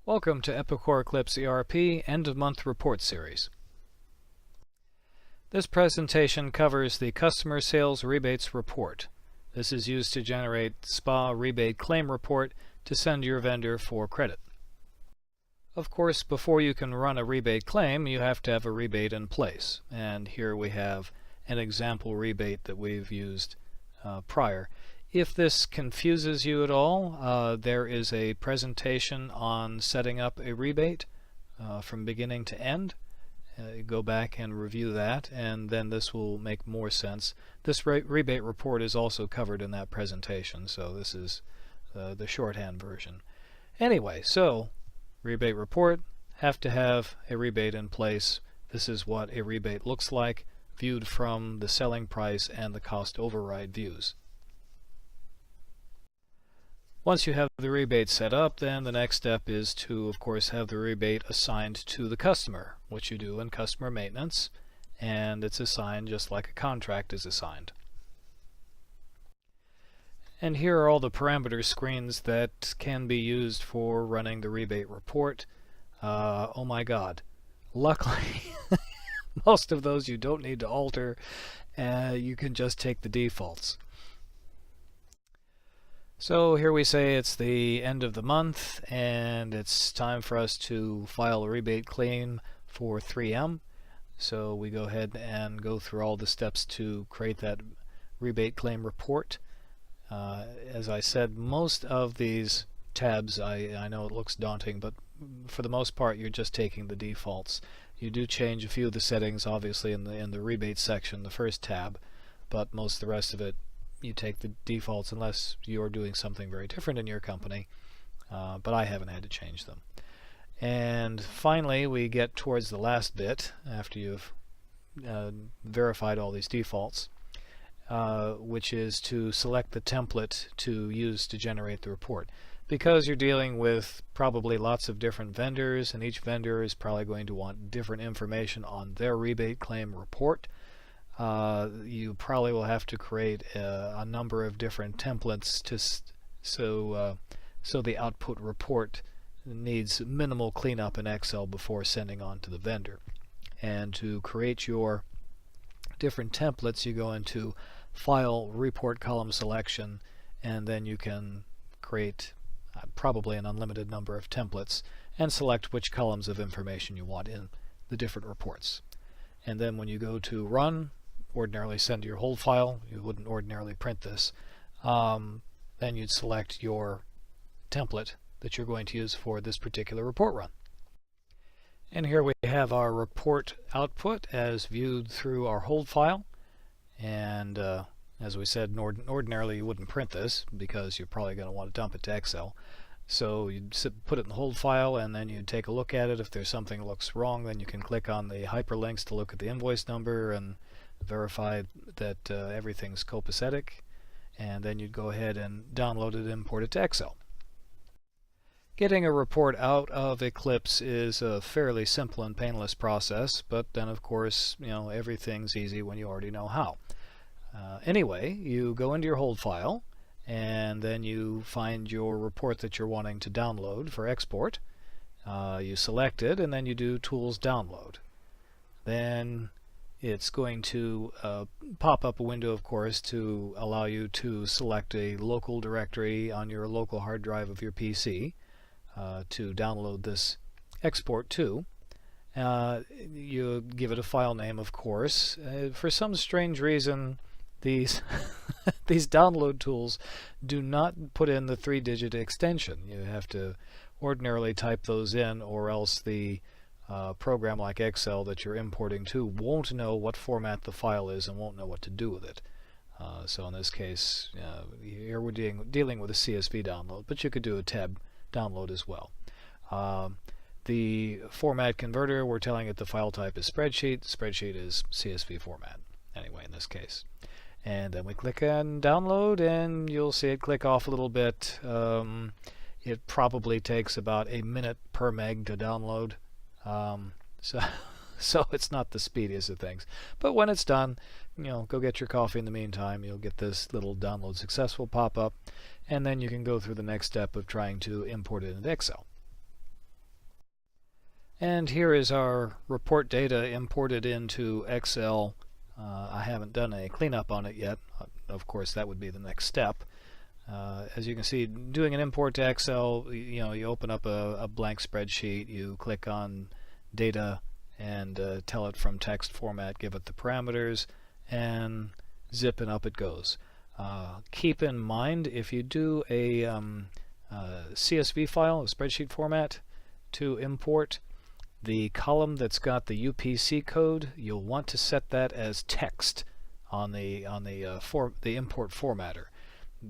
Welcome to Epicor Eclipse ERP End of Month Report Series. This presentation covers the Customer Sales Rebates Report. This is used to generate SPA Rebate Claim Report to send your vendor for credit. Of course, before you can run a rebate claim, you have to have a rebate in place. And here we have an example rebate that we've used prior. If this confuses you at all, there is a presentation on setting up a rebate from beginning to end. Go back and review that, and then this will make more sense. This rebate report is also covered in that presentation, so this is the shorthand version. Anyway, so rebate report, have to have a rebate in place. This is what a rebate looks like, viewed from the selling price and the cost override views. Once you have the rebate set up, then the next step is to, of course, have the rebate assigned to the customer, which you do in customer maintenance, and it's assigned just like a contract is assigned. And here are all the parameter screens that can be used for running the rebate report. Oh my God. Luckily, most of those you don't need to alter. You can just take the defaults. So here we say it's the end of the month and it's time for us to file a rebate claim for 3M. So we go ahead and go through all the steps to create that rebate claim report. As I said, most of these tabs, I know it looks daunting, but for the most part you're just taking the defaults. You do change a few of the settings obviously in the rebate section, the first tab, but most of the rest of it you take the defaults unless you're doing something very different in your company, but I haven't had to change them. And finally we get towards the last bit after you've verified all these defaults, which is to select the template to use to generate the report. Because you're dealing with probably lots of different vendors, and each vendor is probably going to want different information on their rebate claim report, you probably will have to create a number of different templates so the output report needs minimal cleanup in Excel before sending on to the vendor. And to create your different templates, you go into File, Report Column Selection, and then you can create probably an unlimited number of templates and select which columns of information you want in the different reports. And then when you go to Run, ordinarily send to your hold file, you wouldn't ordinarily print this, then you'd select your template that you're going to use for this particular report run. And here we have our report output as viewed through our hold file, and as we said, ordinarily you wouldn't print this because you're probably going to want to dump it to Excel. So you'd put it in the hold file and then you'd take a look at it. If there's something that looks wrong, then you can click on the hyperlinks to look at the invoice number and verify that everything's copacetic, and then you'd go ahead and download it and import it to Excel. Getting a report out of Eclipse is a fairly simple and painless process, but then of course, everything's easy when you already know how. Anyway, you go into your hold file and then you find your report that you're wanting to download for export. You select it and then you do Tools Download. Then it's going to pop up a window, of course, to allow you to select a local directory on your local hard drive of your PC to download this export to. You give it a file name, of course. For some strange reason, these these download tools do not put in the 3-digit extension. You have to ordinarily type those in, or else the program like Excel that you're importing to won't know what format the file is and won't know what to do with it. So in this case, here we're dealing with a CSV download, but you could do a tab download as well. The format converter, we're telling it the file type is spreadsheet. Spreadsheet is CSV format, anyway, in this case. And then we click on download and you'll see it click off a little bit. It probably takes about a minute per meg to download. So it's not the speediest of things. But when it's done, go get your coffee in the meantime. You'll get this little download successful pop up, and then you can go through the next step of trying to import it into Excel. And here is our report data imported into Excel. I haven't done a cleanup on it yet. Of course, that would be the next step. As you can see, doing an import to Excel, you open up a blank spreadsheet, you click on data and tell it from text format, give it the parameters, and zip and up it goes. Keep in mind, if you do a CSV file, a spreadsheet format to import, the column that's got the UPC code, you'll want to set that as text on the import formatter,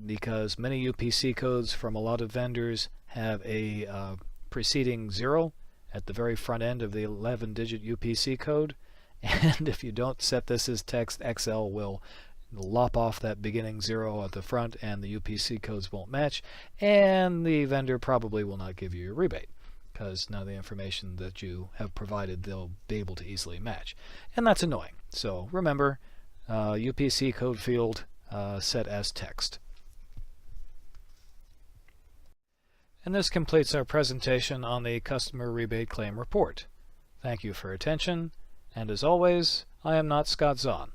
because many UPC codes from a lot of vendors have a preceding 0 at the very front end of the 11-digit UPC code, and if you don't set this as text, Excel will lop off that beginning 0 at the front and the UPC codes won't match, and the vendor probably will not give you your rebate, because none of the information that you have provided they'll be able to easily match. And that's annoying. So remember, UPC code field set as text. And this completes our presentation on the Customer Rebate Claim Report. Thank you for your attention, and as always, I am not Scott Zahn.